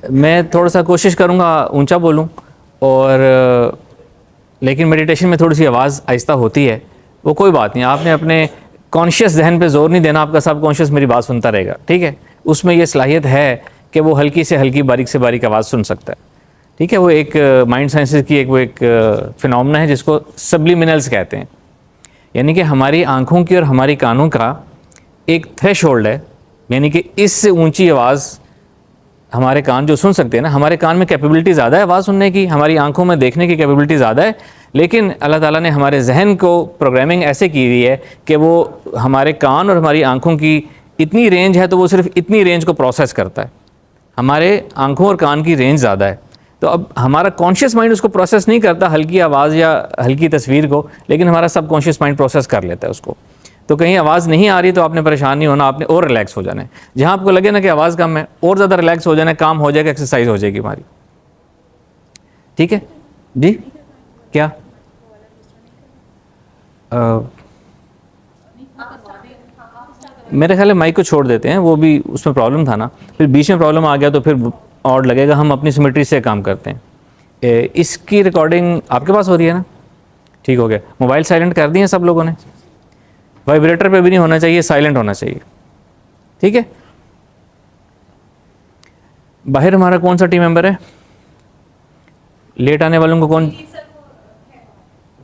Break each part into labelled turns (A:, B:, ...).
A: मैं थोड़ा सा कोशिश करूँगा ऊंचा बोलूँ और लेकिन मेडिटेशन में थोड़ी सी आवाज़ आहिस्ता होती है, वो कोई बात नहीं। आपने अपने कॉन्शियस जहन पे जोर नहीं देना, आपका सब कॉन्शियस मेरी बात सुनता रहेगा, ठीक है। उसमें ये सलाहियत है कि वो हल्की से हल्की, बारीक से बारीक आवाज़ सुन सकता है, ठीक है। वो एक माइंड साइंसेस की एक फिनोमेना है जिसको सब्लिमिनल्स कहते हैं। यानी कि हमारी आँखों की और हमारी कानों का एक थ्रेशोल्ड है, यानी कि इससे ऊंची आवाज़ हमारे कान जो सुन सकते हैं ना, हमारे कान में कैपेबिलिटी ज़्यादा है आवाज़ सुनने की, हमारी आंखों में देखने की कैपेबिलिटी ज़्यादा है, लेकिन अल्लाह ताला ने हमारे जहन को प्रोग्रामिंग ऐसे की हुई है कि वो हमारे कान और हमारी आंखों की इतनी रेंज है तो वो सिर्फ इतनी रेंज को प्रोसेस करता है। हमारे आंखों और कान की रेंज ज़्यादा है, तो अब हमारा कॉन्शियस माइंड उसको प्रोसेस नहीं करता, हल्की आवाज़ या हल्की तस्वीर को, लेकिन हमारा सब कॉन्शियस माइंड प्रोसेस कर लेता है उसको। तो कहीं आवाज़ नहीं आ रही तो आपने परेशान नहीं होना, आपने और रिलैक्स हो जाना है। जहाँ आपको लगे ना कि आवाज़ कम है, और ज़्यादा रिलैक्स हो जाना है, काम हो जाएगा, एक्सरसाइज हो जाएगी हमारी, ठीक है जी। क्या मेरे ख्याल है माइक को छोड़ देते हैं, वो भी उसमें प्रॉब्लम था ना, फिर बीच में प्रॉब्लम आ गया तो फिर और लगेगा। हम अपनी सिमेट्री से काम करते हैं। इसकी रिकॉर्डिंग आपके पास हो रही है ना, ठीक हो गया। मोबाइल साइलेंट कर दिए सब लोगों ने, वाइब्रेटर पे भी नहीं होना चाहिए, साइलेंट होना चाहिए, ठीक है। बाहर हमारा कौन सा टीम मेंबर है, लेट आने वालों को कौन,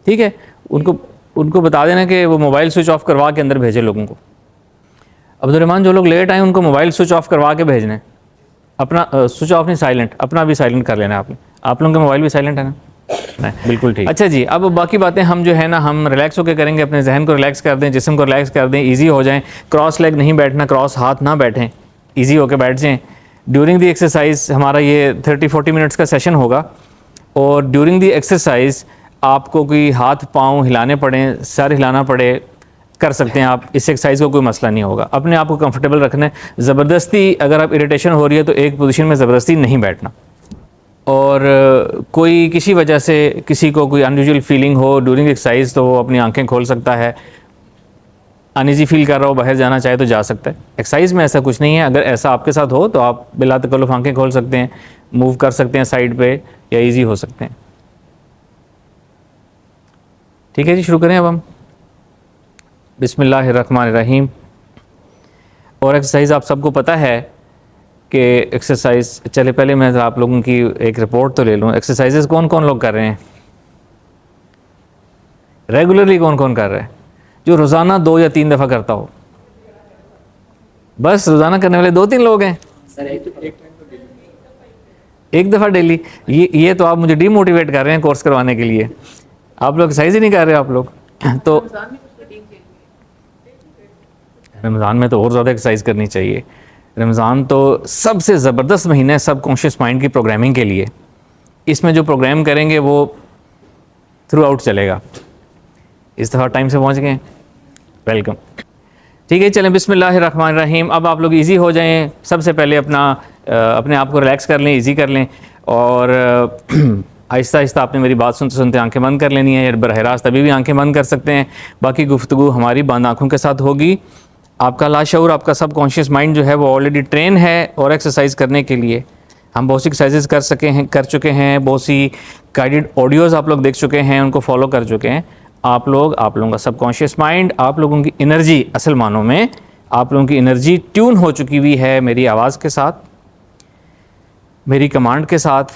A: ठीक है, उनको उनको बता देना कि वो मोबाइल स्विच ऑफ करवा के अंदर भेजे लोगों को। अब्दुर्रहमान, जो लोग लेट आए उनको मोबाइल स्विच ऑफ करवा के भेजने, अपना स्विच ऑफ नहीं, साइलेंट, अपना भी साइलेंट कर लेना आपने। आप लोगों का मोबाइल भी साइलेंट है ना? नहीं, बिल्कुल ठीक। अच्छा जी, अब बाकी बातें हम जो है ना, हम रिलैक्स होकर करेंगे, अपने जहन को रिलैक्स कर दें, जिस्म को रिलैक्स कर दें, इजी हो जाएं। क्रॉस लेग नहीं बैठना, क्रॉस हाथ ना बैठें, इजी होकर बैठ जाएं। ड्यूरिंग दी एक्सरसाइज हमारा ये 30-40 मिनट्स का सेशन होगा, और ड्यूरिंग दी एक्सरसाइज आपको कोई हाथ पाँव हिलाने पड़े, सर हिलाना पड़े, कर सकते हैं आप। इस एक्सरसाइज को कोई मसला नहीं होगा। अपने आप को कंफर्टेबल रखना है। ज़बरदस्ती अगर आप इरिटेशन हो रही है तो एक पोजीशन में ज़बरदस्ती नहीं बैठना। और कोई किसी वजह से किसी को कोई अनयूजुअल फीलिंग हो ड्यूरिंग एक्सरसाइज तो वो अपनी आंखें खोल सकता है। अनईजी फील कर रहा हो, बाहर जाना चाहे तो जा सकता है। एक्सरसाइज में ऐसा कुछ नहीं है। अगर ऐसा आपके साथ हो तो आप बिला तकल्लुफ़ आंखें खोल सकते हैं, मूव कर सकते हैं साइड पे, या ईजी हो सकते हैं। ठीक है जी, शुरू करें अब हम। बिस्मिल्लाहिर्रहमानिर्रहीम। और एक्सरसाइज आप सबको पता है कि एक्सरसाइज, चले पहले मैं आप लोगों की एक रिपोर्ट तो ले लूँ। एक्सरसाइजेज कौन कौन लोग कर रहे हैं रेगुलरली? कौन कौन कर रहा है जो रोज़ाना 2 या 3 दफ़ा करता हो? बस रोज़ाना करने वाले 2-3 लोग हैं सर। एक दफ़ा डेली? ये तो आप मुझे डीमोटिवेट कर रहे हैं कोर्स करवाने के लिए। आप लोग एक्सरसाइज ही नहीं कर रहे आप लोग। तो रमज़ान में तो और ज़्यादा एक्सरसाइज करनी चाहिए। रमज़ान तो सबसे ज़बरदस्त महीना है सब कॉन्शियस माइंड की प्रोग्रामिंग के लिए। इसमें जो प्रोग्राम करेंगे वो थ्रू आउट चलेगा। इस दफ़ा टाइम से पहुंच गए, वेलकम। ठीक है, चलें बिस्मिल्लाहिर्रहमानिर्रहीम। अब आप लोग इजी हो जाएं। सबसे पहले अपने आप को रिलैक्स कर लें, इजी कर लें, और आहिस्ता आहिस्ता आपने मेरी बात सुनते सुनते आंखें बंद कर लेनी है। बरह रास्त अभी भी आंखें बंद कर सकते हैं। बाकी गुफ्तगू हमारी बंद आँखों के साथ होगी। आपका लाशऊर, आपका सब कॉन्शियस माइंड जो है वो ऑलरेडी ट्रेन है और एक्सरसाइज करने के लिए। हम बहुत सी एक्सरसाइजेज कर चुके हैं, बहुत सी गाइडेड ऑडियोज़ आप लोग देख चुके हैं, उनको फॉलो कर चुके हैं। आप लोगों का सब कॉन्शियस माइंड, आप लोगों की एनर्जी, असल मानों में आप लोगों की एनर्जी ट्यून हो चुकी हुई है मेरी आवाज़ के साथ, मेरी कमांड के साथ,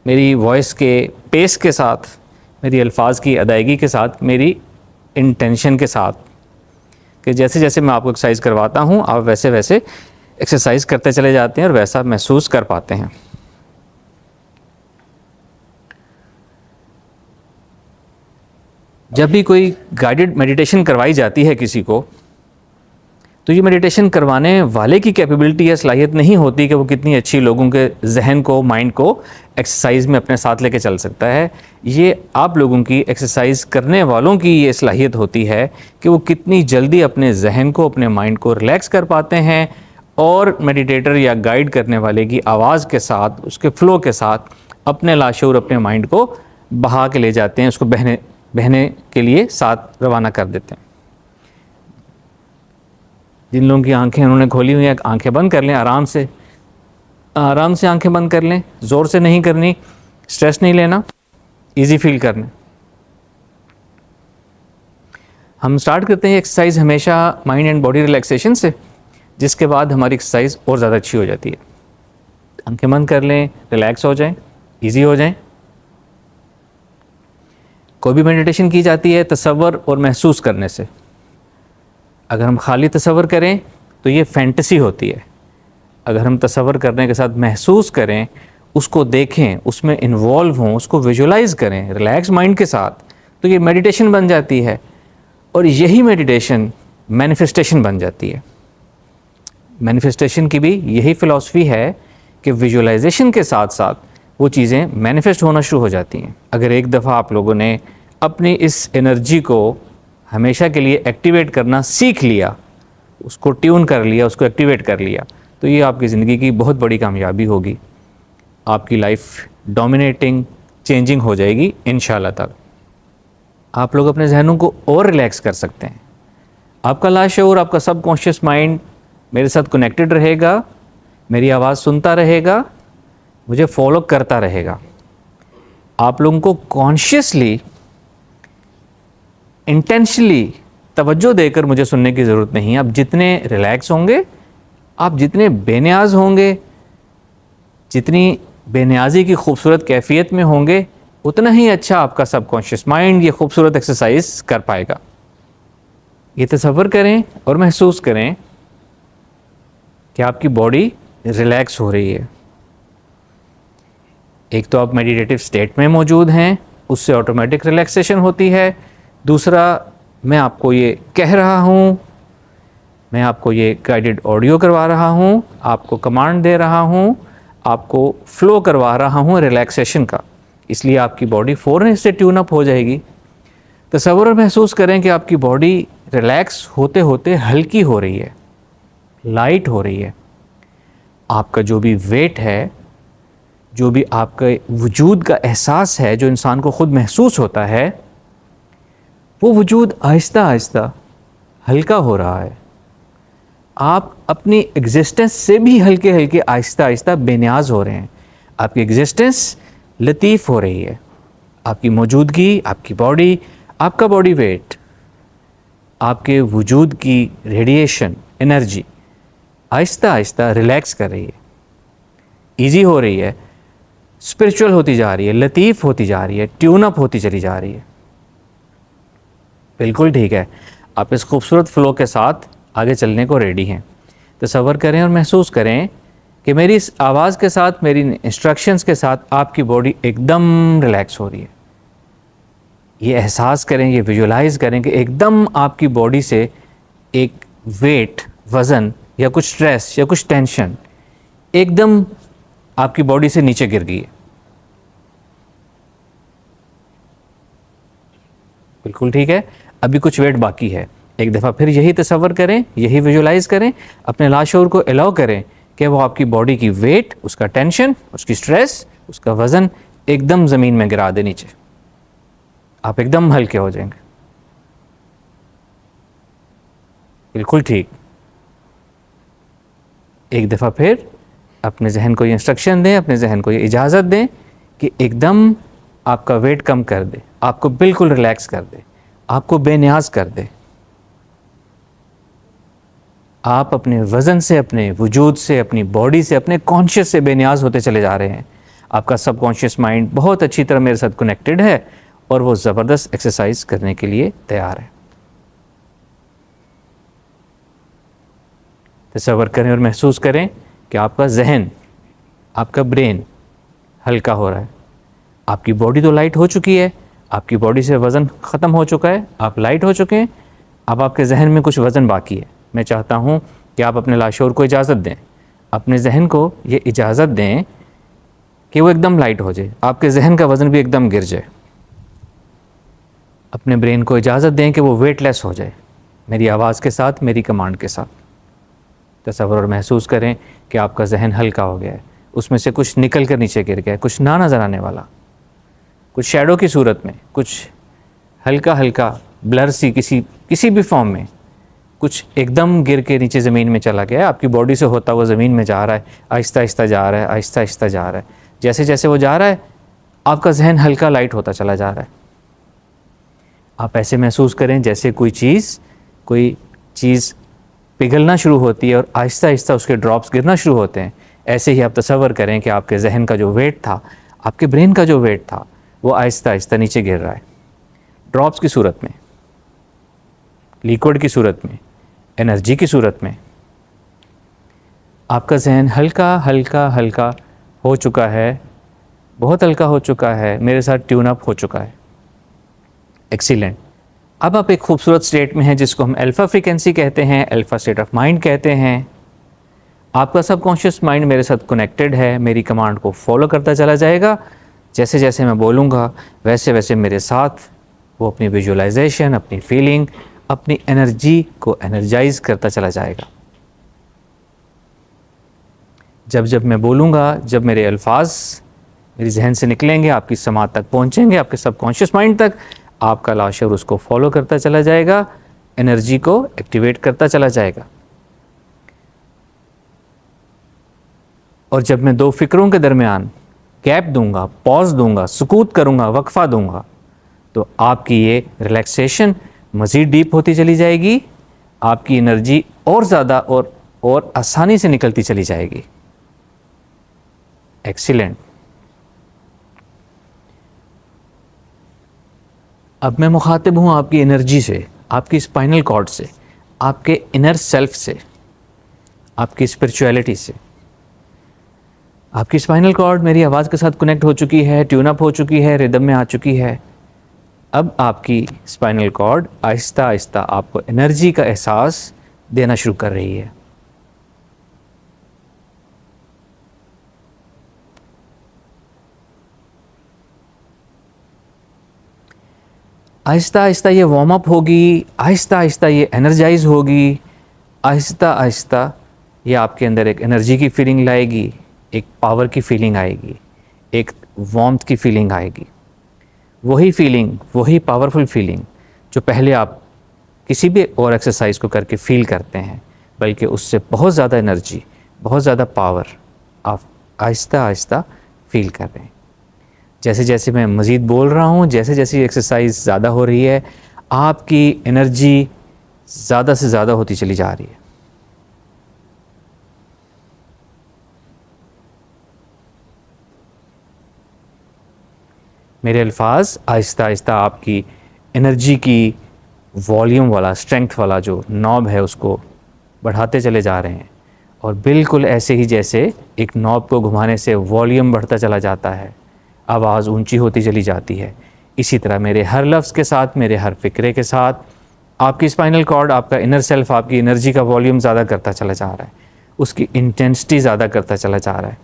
A: मेरी वॉइस के पेस के साथ, मेरी अल्फाज की अदायगी के साथ, मेरी इंटेंशन के साथ, कि जैसे जैसे मैं आपको एक्सरसाइज करवाता हूँ आप वैसे वैसे एक्सरसाइज करते चले जाते हैं और वैसा महसूस कर पाते हैं। जब भी कोई गाइडेड मेडिटेशन करवाई जाती है किसी को, तो ये मेडिटेशन करवाने वाले की कैपेबिलिटी या सलाहियत नहीं होती कि वो कितनी अच्छी लोगों के जहन को, माइंड को एक्सरसाइज में अपने साथ लेके चल सकता है। ये आप लोगों की, एक्सरसाइज करने वालों की ये सलाहियत होती है कि वो कितनी जल्दी अपने जहन को, अपने माइंड को रिलैक्स कर पाते हैं, और मेडिटेटर या गाइड करने वाले की आवाज़ के साथ, उसके फ़्लो के साथ अपने लाशऊर, अपने माइंड को बहा के ले जाते हैं, उसको बहने के लिए साथ रवाना कर देते हैं। जिन लोगों की आंखें उन्होंने खोली हुई हैं, आंखें बंद कर लें आराम से। आराम से आंखें बंद कर लें, ज़ोर से नहीं करनी, स्ट्रेस नहीं लेना, इजी फील करना। हम स्टार्ट करते हैं एक्सरसाइज हमेशा माइंड एंड बॉडी रिलैक्सेशन से, जिसके बाद हमारी एक्सरसाइज और ज़्यादा अच्छी हो जाती है। आंखें बंद कर लें, रिलैक्स हो जाएं, इजी हो जाएं। कोई भी मेडिटेशन की जाती है तसव्वुर और महसूस करने से। अगर हम खाली तसव्वुर करें तो ये फैंटेसी होती है। अगर हम तसव्वुर करने के साथ महसूस करें, उसको देखें, उसमें इन्वॉल्व हों, उसको विजुलाइज करें रिलैक्स माइंड के साथ, तो ये मेडिटेशन बन जाती है। और यही मेडिटेशन मैनिफेस्टेशन बन जाती है। मैनिफेस्टेशन की भी यही फ़िलॉसफी है कि विजुअलाइजेशन के साथ साथ वो चीज़ें मैनिफेस्ट होना शुरू हो जाती हैं। अगर एक दफ़ा आप लोगों ने अपनी इस एनर्जी को हमेशा के लिए एक्टिवेट करना सीख लिया, उसको ट्यून कर लिया, उसको एक्टिवेट कर लिया, तो ये आपकी ज़िंदगी की बहुत बड़ी कामयाबी होगी। आपकी लाइफ डोमिनेटिंग, चेंजिंग हो जाएगी इंशाल्लाह ताला। आप लोग अपने जहनों को और रिलैक्स कर सकते हैं। आपका लाशऊर, आपका सबकॉन्शियस माइंड मेरे साथ कनेक्टेड रहेगा, मेरी आवाज़ सुनता रहेगा, मुझे फॉलो करता रहेगा। आप लोगों को कॉन्शियसली, इंटेंशनली तवज्जो देकर मुझे सुनने की ज़रूरत नहीं है। आप जितने रिलैक्स होंगे, आप जितने बेनियाज होंगे, जितनी बेनियाजी की खूबसूरत कैफियत में होंगे, उतना ही अच्छा आपका सबकॉन्शियस माइंड ये खूबसूरत एक्सरसाइज कर पाएगा। ये तसव्वुर करें और महसूस करें कि आपकी बॉडी रिलैक्स हो रही है। एक तो आप मेडिटेटिव स्टेट में मौजूद हैं, उससे ऑटोमेटिक रिलैक्सेशन होती है। दूसरा, मैं आपको ये कह रहा हूँ, मैं आपको ये गाइडेड ऑडियो करवा रहा हूँ, आपको कमांड दे रहा हूँ, आपको फ्लो करवा रहा हूँ रिलैक्सेशन का, इसलिए आपकी बॉडी फ़ौरन इससे ट्यून अप हो जाएगी। तसव्वुर और महसूस करें कि आपकी बॉडी रिलैक्स होते होते हल्की हो रही है, लाइट हो रही है। आपका जो भी वेट है, जो भी आपके वजूद का एहसास है, जो इंसान को ख़ुद महसूस होता है, वो वजूद आहिस्ता आहिस्ता हल्का हो रहा है। आप अपनी एग्जिस्टेंस से भी हल्के हल्के आहिस्ता आहिस्ता बेनियाज हो रहे हैं। आपकी एग्जिस्टेंस लतीफ़ हो रही है। आपकी मौजूदगी, आपकी बॉडी, आपका बॉडी वेट, आपके वजूद की radiation, energy Aahista Aahista relax कर रही है, इजी हो रही है, स्पिरिचुअल होती जा रही है, लतीफ़ होती जा रही है, ट्यून अप होती चली जा रही है। बिल्कुल ठीक है, आप इस खूबसूरत फ़्लो के साथ आगे चलने को रेडी हैं। तसव्वुर करें और महसूस करें कि मेरी इस आवाज़ के साथ, मेरी इंस्ट्रक्शंस के साथ आपकी बॉडी एकदम रिलैक्स हो रही है। ये एहसास करें, ये विजुलाइज़ करें कि एकदम आपकी बॉडी से एक वेट, वज़न या कुछ स्ट्रेस या कुछ टेंशन एकदम आपकी बॉडी से नीचे गिर गई है। बिल्कुल ठीक है, अभी कुछ वेट बाकी है। एक दफ़ा फिर यही तसव्वुर करें, यही विजुलाइज़ करें, अपने लाशऊर को अलाउ करें कि वो आपकी बॉडी की वेट, उसका टेंशन, उसकी स्ट्रेस, उसका वज़न एकदम ज़मीन में गिरा दे नीचे। आप एकदम हल्के हो जाएंगे। बिल्कुल ठीक। एक दफ़ा फिर अपने जहन को ये इंस्ट्रक्शन दें, अपने जहन को ये इजाज़त दें कि एकदम आपका वेट कम कर दे, आपको बिल्कुल रिलैक्स कर दे, आपको बेनियाज कर दे। आप अपने वज़न से, अपने वजूद से, अपनी बॉडी से, अपने कॉन्शियस से बेनियाज होते चले जा रहे हैं। आपका सबकॉन्शियस माइंड बहुत अच्छी तरह मेरे साथ कनेक्टेड है और वो ज़बरदस्त एक्सरसाइज करने के लिए तैयार है। तसव्वुर करें और महसूस करें कि आपका जहन, आपका ब्रेन हल्का हो रहा है। आपकी बॉडी तो लाइट हो चुकी है, आपकी बॉडी से वज़न ख़त्म हो चुका है, आप लाइट हो चुके हैं। अब आपके जहन में कुछ वज़न बाकी है। मैं चाहता हूँ कि आप अपने लाशऊर को इजाज़त दें, अपने जहन को ये इजाज़त दें कि वो एकदम लाइट हो जाए, आपके जहन का वज़न भी एकदम गिर जाए। अपने ब्रेन को इजाज़त दें कि वो वेटलेस हो जाए, मेरी आवाज़ के साथ, मेरी कमांड के साथ। तसव्वुर और महसूस करें कि आपका जहन हल्का हो गया है, उसमें से कुछ निकल कर नीचे गिर गया है, कुछ ना नज़र आने वाला, कुछ शैडो की सूरत में, कुछ हल्का हल्का ब्लर सी किसी भी फॉर्म में कुछ एकदम गिर के नीचे ज़मीन में चला गया है, आपकी बॉडी से होता हुआ ज़मीन में जा रहा है, आहिस्ता आहिस्ता जा रहा है, आहिस्ता आहिस्ता जा रहा है। जैसे जैसे वो जा रहा है आपका जहन हल्का लाइट होता चला जा रहा है। आप ऐसे महसूस करें जैसे कोई चीज़ पिघलना शुरू होती है और आहिस्ता आहिस्ता उसके ड्रॉप्स गिरना शुरू होते हैं। ऐसे ही आप तसव्वुर करें कि आपके जहन का जो वेट था, आपके ब्रेन का जो वेट था, वो आहिस्ता आहिस्ता नीचे गिर रहा है, ड्रॉप्स की सूरत में, लिक्विड की सूरत में, एनर्जी की सूरत में। आपका जहन हल्का हल्का हल्का हो चुका है, बहुत हल्का हो चुका है, मेरे साथ ट्यून अप हो चुका है। एक्सीलेंट। अब आप एक खूबसूरत स्टेट में हैं जिसको हम अल्फ़ा फ्रीक्वेंसी कहते हैं, अल्फ़ा स्टेट ऑफ माइंड कहते हैं। आपका सबकॉन्शियस माइंड मेरे साथ कनेक्टेड है, मेरी कमांड को फॉलो करता चला जाएगा। जैसे जैसे मैं बोलूँगा वैसे वैसे मेरे साथ वो अपनी विजुअलाइजेशन, अपनी फीलिंग, अपनी एनर्जी को एनर्जाइज करता चला जाएगा। जब जब मैं बोलूँगा, जब मेरे अल्फाज मेरी जहन से निकलेंगे, आपकी समात तक पहुँचेंगे, आपके सबकॉन्शियस माइंड तक, आपका लाशूर उसको फॉलो करता चला जाएगा, एनर्जी को एक्टिवेट करता चला जाएगा। और जब मैं दो फिक्रों के दरमियान गैप दूंगा, पॉज दूंगा, सुकूत करूंगा, वक्फा दूंगा, तो आपकी ये रिलैक्सेशन मज़ीद डीप होती चली जाएगी, आपकी एनर्जी और ज़्यादा और आसानी से निकलती चली जाएगी। एक्सीलेंट। अब मैं मुखातिब हूँ आपकी एनर्जी से, आपकी स्पाइनल कॉर्ड से, आपके इनर सेल्फ से, आपकी स्पिरिचुअलिटी से। आपकी स्पाइनल कॉर्ड मेरी आवाज़ के साथ कनेक्ट हो चुकी है, ट्यून अप हो चुकी है, रिदम में आ चुकी है। अब आपकी स्पाइनल कॉर्ड आहिस्ता आहिस्ता आपको एनर्जी का एहसास देना शुरू कर रही है। आहिस्ता आहिस्ता ये वार्म अप होगी, आहिस्ता आहिस्ता ये एनर्जाइज होगी, आहिस्ता आहिस्ता ये आपके अंदर एक एनर्जी की फीलिंग लाएगी, एक पावर की फीलिंग आएगी, एक वार्मथ की फीलिंग आएगी। वही फीलिंग, वही पावरफुल फीलिंग जो पहले आप किसी भी और एक्सरसाइज को करके फील करते हैं, बल्कि उससे बहुत ज़्यादा एनर्जी, बहुत ज़्यादा पावर आप आहिस्ता आहिस्ता फील कर रहे हैं। जैसे जैसे मैं मज़ीद बोल रहा हूँ, जैसे जैसे एक्सरसाइज ज़्यादा हो रही है, आपकी एनर्जी ज़्यादा से ज़्यादा होती चली जा रही है। मेरे अल्फाज आहिस्ता आहिस्ता आपकी एनर्जी की वॉल्यूम वाला, स्ट्रेंथ वाला जो नॉब है उसको बढ़ाते चले जा रहे हैं, और बिल्कुल ऐसे ही जैसे एक नॉब को घुमाने से वॉल्यूम बढ़ता चला जाता है, आवाज़ ऊंची होती चली जाती है, इसी तरह मेरे हर लफ्ज़ के साथ, मेरे हर फ़िक्रे के साथ आपकी स्पाइनल कॉर्ड, आपका इनर सेल्फ आपकी एनर्जी का वॉल्यूम ज़्यादा करता चला जा रहा है, उसकी इंटेंसिटी ज़्यादा करता चला जा रहा है,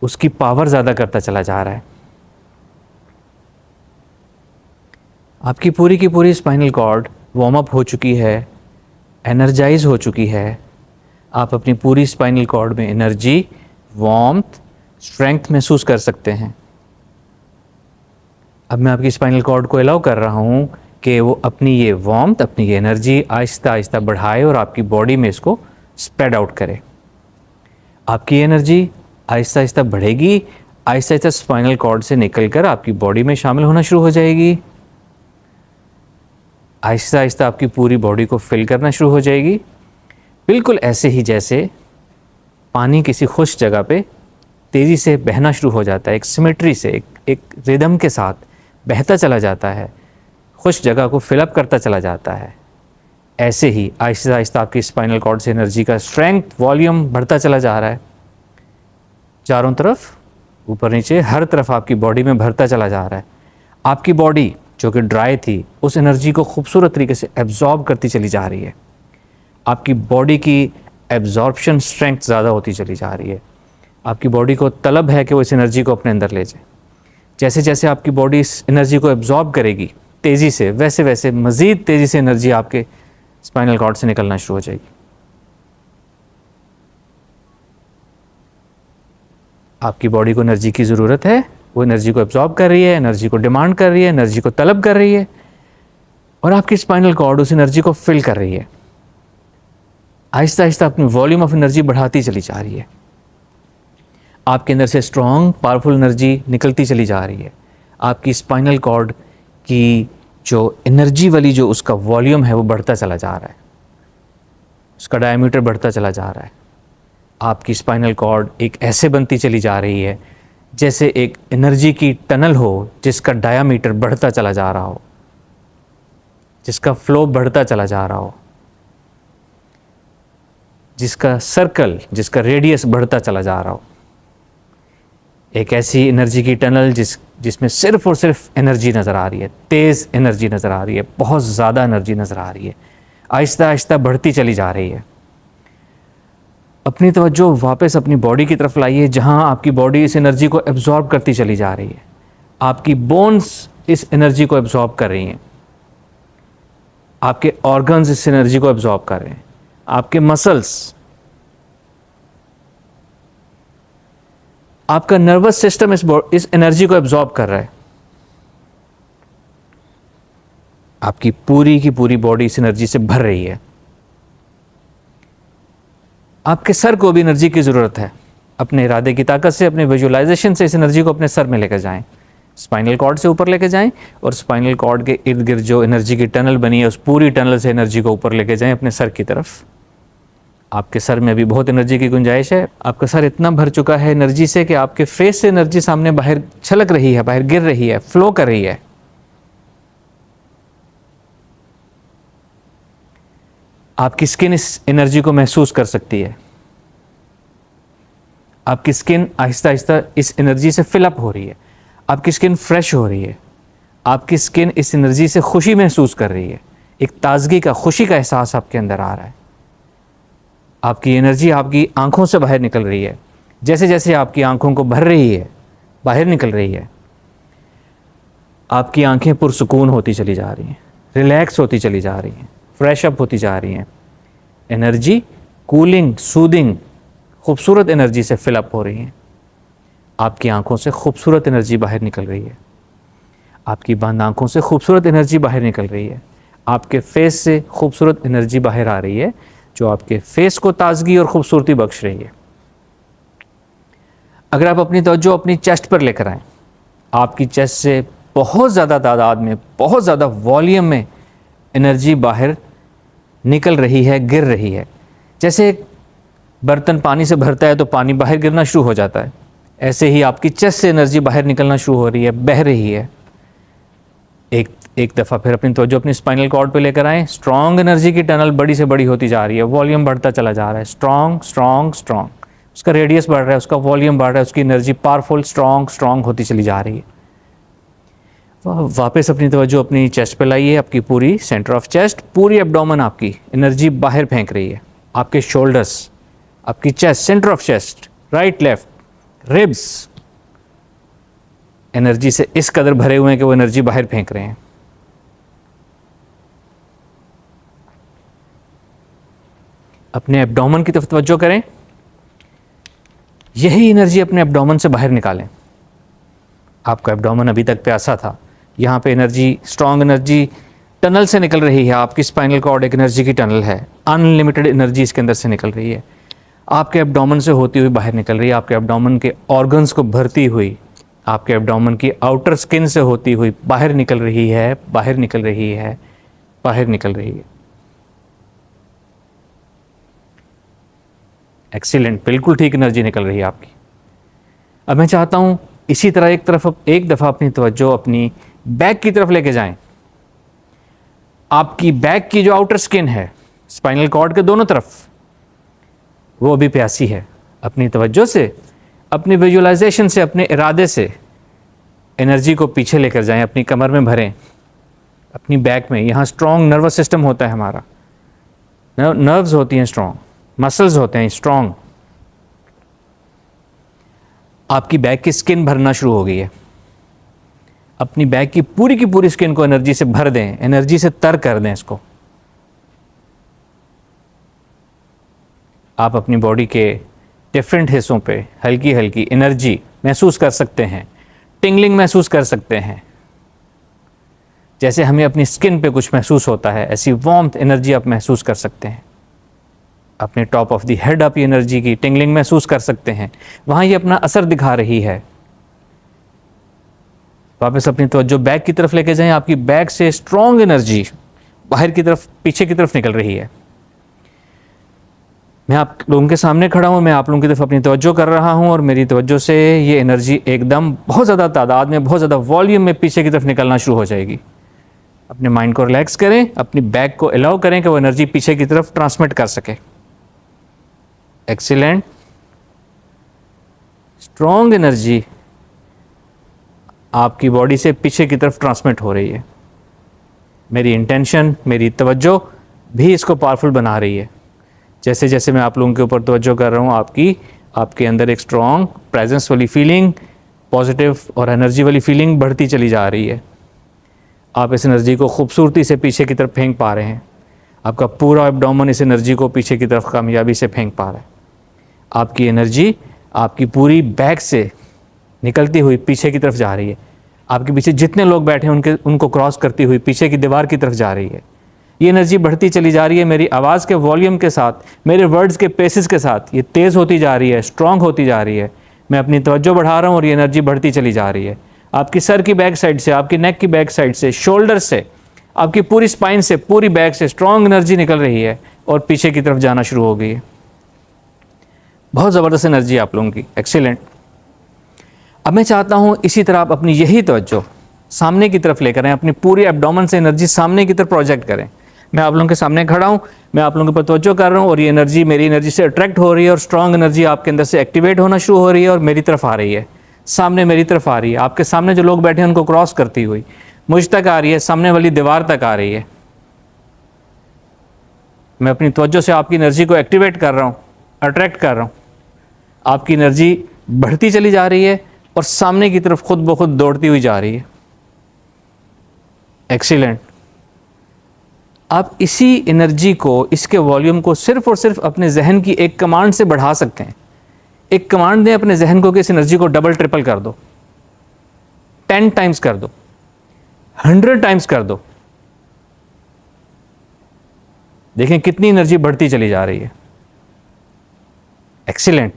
A: उसकी पावर ज़्यादा करता चला जा रहा है। आपकी पूरी की पूरी स्पाइनल कॉर्ड वार्म अप हो चुकी है, एनर्जाइज हो चुकी है। आप अपनी पूरी स्पाइनल कॉर्ड में एनर्जी, वार्मथ, स्ट्रेंथ महसूस कर सकते हैं। अब मैं आपकी स्पाइनल कॉर्ड को अलाउ कर रहा हूँ कि वो अपनी ये वार्मथ, अपनी ये एनर्जी आहिस्ता आहिस्ता बढ़ाए और आपकी बॉडी में इसको स्प्रेड आउट करे। आपकी एनर्जी आहिस्ता आहिस्ता बढ़ेगी, आहिस्ता आहिस्ता स्पाइनल कॉर्ड से निकलकर आपकी बॉडी में शामिल होना शुरू हो जाएगी, आहिस्ता आहिस्ता आपकी पूरी बॉडी को फिल करना शुरू हो जाएगी। बिल्कुल ऐसे ही जैसे पानी किसी खुश जगह पे तेज़ी से बहना शुरू हो जाता है, एक सिमेट्री से, एक रिदम के साथ बहता चला जाता है, खुश जगह को फिलअप करता चला जाता है। ऐसे ही आहिस्ता आहिस्ता आपकी स्पाइनल कॉर्ड से एनर्जी का स्ट्रेंथ, वॉल्यूम बढ़ता चला जा रहा है, चारों तरफ, ऊपर नीचे, हर तरफ आपकी बॉडी में भरता चला जा रहा है। आपकी बॉडी जो कि ड्राई थी, उस एनर्जी को खूबसूरत तरीके से एब्जॉर्ब करती चली जा रही है। आपकी बॉडी की एब्जॉर्प्शन स्ट्रेंथ ज़्यादा होती चली जा रही है। आपकी बॉडी को तलब है कि वो इस एनर्जी को अपने अंदर ले जाए। जैसे जैसे आपकी बॉडी इस एनर्जी को एब्जॉर्ब करेगी तेज़ी से, वैसे वैसे मज़ीद तेज़ी से एनर्जी आपके स्पाइनल कॉर्ड से निकलना शुरू हो जाएगी। आपकी बॉडी को एनर्जी की ज़रूरत है, वो एनर्जी को एब्जॉर्ब कर रही है, एनर्जी को डिमांड कर रही है, एनर्जी को तलब कर रही है। और आपकी स्पाइनल कॉर्ड उस एनर्जी को फिल कर रही है, आहिस्ता आहिस्ता अपनी वॉल्यूम ऑफ एनर्जी बढ़ाती चली जा रही है। आपके अंदर से स्ट्रॉन्ग पावरफुल एनर्जी निकलती चली जा रही है। आपकी स्पाइनल कॉर्ड की जो एनर्जी वाली जो उसका वॉल्यूम है वो बढ़ता चला जा रहा है, उसका डायमीटर बढ़ता चला जा रहा है। आपकी स्पाइनल कॉर्ड एक ऐसे बनती चली जा रही है जैसे एक एनर्जी की टनल हो जिसका डायमीटर बढ़ता चला जा रहा हो, जिसका फ्लो बढ़ता चला जा रहा हो, जिसका सर्कल, जिसका रेडियस बढ़ता चला जा रहा हो। एक ऐसी एनर्जी की टनल जिसमें सिर्फ और सिर्फ एनर्जी नज़र आ रही है, तेज़ एनर्जी नज़र आ रही है, बहुत ज़्यादा एनर्जी नज़र आ रही है, आहिस्ता आहिस्ता बढ़ती चली जा रही है। अपनी तवज्जो वापस अपनी बॉडी की तरफ लाइए, जहां आपकी बॉडी इस एनर्जी को एब्जॉर्ब करती चली जा रही है। आपकी बोन्स इस एनर्जी को एब्जॉर्ब कर रही हैं, आपके ऑर्गन्स इस एनर्जी को एब्जॉर्ब कर रहे हैं, आपके मसल्स, आपका नर्वस सिस्टम इस एनर्जी को एब्जॉर्ब कर रहा है। आपकी पूरी की पूरी बॉडी इस एनर्जी से भर रही है। आपके सर को भी एनर्जी की ज़रूरत है। अपने इरादे की ताकत से, अपने विजुअलाइजेशन से इस एनर्जी को अपने सर में लेकर जाएं, स्पाइनल कॉर्ड से ऊपर लेकर जाएं और स्पाइनल कॉर्ड के इर्द गिर्द जो एनर्जी की टनल बनी है उस पूरी टनल से एनर्जी को ऊपर लेकर जाएं अपने सर की तरफ। आपके सर में भी बहुत एनर्जी की गुंजाइश है। आपका सर इतना भर चुका है एनर्जी से कि आपके फेस से एनर्जी सामने बाहर छलक रही है, बाहर गिर रही है, फ्लो कर रही है। आपकी स्किन इस एनर्जी को महसूस कर सकती है। आपकी स्किन आहिस्ता आहिस्ता इस एनर्जी से फिलअप हो रही है। आपकी स्किन फ्रेश हो रही है। आपकी स्किन इस एनर्जी से खुशी महसूस कर रही है। एक ताजगी का, खुशी का एहसास आपके अंदर आ रहा है। आपकी एनर्जी आपकी आंखों से बाहर निकल रही है। जैसे जैसे आपकी आंखों को भर रही है, बाहर निकल रही है, आपकी आंखें पुरसुकून होती चली जा रही हैं, रिलैक्स होती चली जा रही हैं, फ्रेश अप होती जा रही हैं। एनर्जी कूलिंग, सूदिंग, खूबसूरत एनर्जी से फिलअप हो रही है। आपकी आंखों से खूबसूरत एनर्जी बाहर निकल रही है। आपकी बंद आंखों से खूबसूरत एनर्जी बाहर निकल रही है। आपके फेस से खूबसूरत एनर्जी बाहर आ रही है जो आपके फेस को ताजगी और खूबसूरती बख्श रही है। अगर आप अपनी तवज्जो अपनी चेस्ट पर लेकर आएँ, आपकी चेस्ट से बहुत ज़्यादा तादाद में, बहुत ज़्यादा वॉल्यूम में एनर्जी बाहर निकल रही है, गिर रही है। जैसे एक बर्तन पानी से भरता है तो पानी बाहर गिरना शुरू हो जाता है, ऐसे ही आपकी चेस्ट से एनर्जी बाहर निकलना शुरू हो रही है, बह रही है। एक दफ़ा फिर अपनी तवज्जो अपनी स्पाइनल कॉर्ड पे लेकर आएँ। स्ट्रॉन्ग एनर्जी की टनल बड़ी से बड़ी होती जा रही है, वॉल्यूम बढ़ता चला जा रहा है। स्ट्रॉन्ग स्ट्रॉन्ग स्ट्रॉन्ग, उसका रेडियस बढ़ रहा है, उसका वॉल्यूम बढ़ रहा है, उसकी एनर्जी पावरफुल स्ट्रॉन्ग स्ट्रॉन्ग होती चली जा रही है। वापस अपनी तवज्जो अपनी चेस्ट पे लाइए। आपकी पूरी सेंटर ऑफ चेस्ट, पूरी एब्डोमेन आपकी एनर्जी बाहर फेंक रही है। आपके शोल्डर्स, आपकी chest, centre of chest, right left, ribs energy से इस कदर भरे हुए हैं कि वो एनर्जी बाहर फेंक रहे हैं। अपने एब्डोमेन की तरफ तवज्जो करें। यही एनर्जी अपने एब्डोमेन से बाहर निकालें। आपका एब्डोमेन अभी तक प्यासा था, यहाँ पे एनर्जी, स्ट्रॉन्ग एनर्जी टनल से निकल रही है। आपकी स्पाइनल कॉर्ड एक एनर्जी की टनल है, अनलिमिटेड एनर्जी इसके अंदर से निकल रही है, आपके एब्डोमेन से होती हुई बाहर निकल रही है। आपके एब्डोमेन के ऑर्गन्स को भरती हुई, आपके एब्डोमेन की आउटर स्किन से होती हुई बाहर निकल रही है, बाहर निकल रही है, बाहर निकल रही है। एक्सीलेंट, बिल्कुल ठीक एनर्जी निकल रही है आपकी। अब मैं चाहता हूँ इसी तरह एक दफ़ा अपनी तवज्जो अपनी बैक की तरफ लेके जाएं। आपकी बैक की जो आउटर स्किन है स्पाइनल कॉर्ड के दोनों तरफ, वो अभी प्यासी है। अपनी तवज्जो से, अपनी विजुअलाइजेशन से, अपने इरादे से एनर्जी को पीछे लेकर जाएं, अपनी कमर में भरें, अपनी बैक में। यहाँ स्ट्रॉन्ग नर्वस सिस्टम होता है हमारा, नर्व्स होती हैं स्ट्रॉन्ग, मसल्स होते हैं स्ट्रॉन्ग। आपकी बैक की स्किन भरना शुरू हो गई है। अपनी बैक की पूरी स्किन को एनर्जी से भर दें, एनर्जी से तर कर दें इसको। आप अपनी बॉडी के डिफरेंट हिस्सों पे हल्की हल्की एनर्जी महसूस कर सकते हैं, टिंगलिंग महसूस कर सकते हैं। जैसे हमें अपनी स्किन पे कुछ महसूस होता है, ऐसी वार्मथ एनर्जी आप महसूस कर सकते हैं। अपने टॉप ऑफ द हेड आप ये एनर्जी की टिंगलिंग महसूस कर सकते हैं, वहाँ ये अपना असर दिखा रही है। वापस अपनी तवज्जो बैक की तरफ लेके जाएं, आपकी बैक से स्ट्रॉन्ग एनर्जी बाहर की तरफ, पीछे की तरफ निकल रही है। मैं आप लोगों के सामने खड़ा हूँ, मैं आप लोगों की तरफ अपनी तवज्जो कर रहा हूँ और मेरी तवज्जो से ये एनर्जी एकदम बहुत ज़्यादा तादाद में, बहुत ज़्यादा वॉल्यूम में पीछे की तरफ निकलना शुरू हो जाएगी। अपने माइंड को रिलैक्स करें, अपनी बैक को अलाउ करें कि वो एनर्जी पीछे की तरफ ट्रांसमिट कर सके। एक्सीलेंट, स्ट्रॉन्ग एनर्जी आपकी बॉडी से पीछे की तरफ ट्रांसमिट हो रही है। मेरी इंटेंशन, मेरी तवज्जो भी इसको पावरफुल बना रही है। जैसे जैसे मैं आप लोगों के ऊपर तवज्जो कर रहा हूँ, आपके अंदर एक स्ट्रॉन्ग प्रेजेंस वाली फीलिंग, पॉजिटिव और एनर्जी वाली फीलिंग बढ़ती चली जा रही है। आप इस एनर्जी को खूबसूरती से पीछे की तरफ फेंक पा रहे हैं। आपका पूरा एब्डोमेन इस एनर्जी को पीछे की तरफ कामयाबी से फेंक पा रहा है। आपकी एनर्जी आपकी पूरी बैक से निकलती हुई पीछे की तरफ जा रही है। आपके पीछे जितने लोग बैठे हैं उनको क्रॉस करती हुई पीछे की दीवार की तरफ जा रही है। ये एनर्जी बढ़ती चली जा रही है। मेरी आवाज़ के वॉल्यूम के साथ, मेरे वर्ड्स के पेसेस के साथ ये तेज़ होती जा रही है, स्ट्रॉन्ग होती जा रही है। मैं अपनी तवज्जो बढ़ा रहा हूँ और ये एनर्जी बढ़ती चली जा रही है। आपकी सर की बैक साइड से, आपकी नेक की बैक साइड से, शोल्डर से, आपकी पूरी स्पाइन से, पूरी बैक से स्ट्रॉन्ग एनर्जी निकल रही है और पीछे की तरफ जाना शुरू हो गई है। बहुत ज़बरदस्त एनर्जी आप लोगों की। एक्सीलेंट। अब मैं चाहता हूँ इसी तरह आप अपनी यही तवज्जो सामने की तरफ लेकर आएं, अपनी पूरी एब्डोमेन से एनर्जी सामने की तरफ प्रोजेक्ट करें। मैं आप लोगों के सामने खड़ा हूँ, मैं आप लोगों के ऊपर तवज्जो कर रहा हूँ और ये एनर्जी मेरी एनर्जी से अट्रैक्ट हो रही है और स्ट्रॉन्ग एनर्जी आपके अंदर से एक्टिवेट होना शुरू हो रही है और मेरी तरफ आ रही है, सामने मेरी तरफ आ रही है। आपके सामने जो लोग बैठे हैं उनको क्रॉस करती हुई मुझ तक आ रही है, सामने वाली दीवार तक आ रही है। मैं अपनी तवज्जो से आपकी एनर्जी को एक्टिवेट कर रहा हूँ, अट्रैक्ट कर रहा हूँ। आपकी एनर्जी बढ़ती चली जा रही है और सामने की तरफ खुद ब खुद दौड़ती हुई जा रही है। एक्सीलेंट। आप इसी एनर्जी को, इसके वॉल्यूम को सिर्फ और सिर्फ अपने जहन की एक कमांड से बढ़ा सकते हैं। एक कमांड दें अपने जहन को कि इस एनर्जी को डबल ट्रिपल कर दो, 10 टाइम्स कर दो, 100 टाइम्स कर दो। देखें कितनी एनर्जी बढ़ती चली जा रही है। एक्सीलेंट।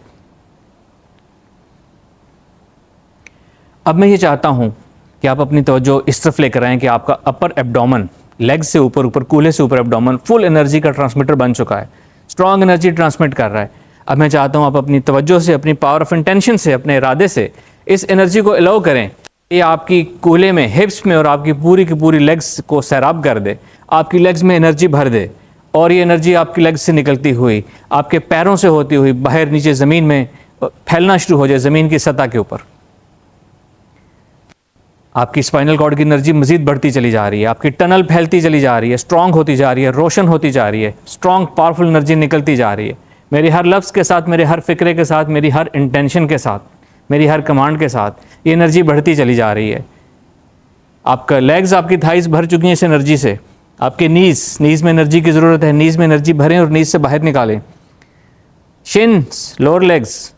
A: अब मैं ये चाहता हूं कि आप अपनी तवज्जो इस तरफ लेकर आएं कि आपका अपर एब्डोमेन, लेग से ऊपर, कूल्हे से ऊपर एब्डोमेन फुल एनर्जी का ट्रांसमीटर बन चुका है, स्ट्रॉन्ग एनर्जी ट्रांसमिट कर रहा है। अब मैं चाहता हूं आप अपनी तवज्जो से, अपनी पावर ऑफ इंटेंशन से, अपने इरादे से इस एनर्जी को अलाउ करें। ये आपकी कूल्हे में, हिप्स में और आपकी पूरी की पूरी लेग्स को सैराब कर दे, आपकी लेग्स में एनर्जी भर दे और ये एनर्जी आपकी लेग्स से निकलती हुई आपके पैरों से होती हुई बाहर नीचे ज़मीन में फैलना शुरू हो जाए, ज़मीन की सतह के ऊपर। आपकी स्पाइनल कॉर्ड की एनर्जी मजीद बढ़ती चली जा रही है, आपकी टनल फैलती चली जा रही है, स्ट्रॉन्ग होती जा रही है, रोशन होती जा रही है, स्ट्रॉन्ग पावरफुल एनर्जी निकलती जा रही है। मेरी हर लफ्ज़ के साथ, मेरे हर फिक्रे के साथ, मेरी हर इंटेंशन के साथ, मेरी हर कमांड के साथ ये एनर्जी बढ़ती चली जा रही है। आपका लेग्स, आपकी थाइस भर चुकी हैं इस एनर्जी से। आपके नीज़ में एनर्जी की ज़रूरत है, नीज़ में एनर्जी भरें और नीज़ से बाहर निकालें। शिन्स, लोअर लेग्स,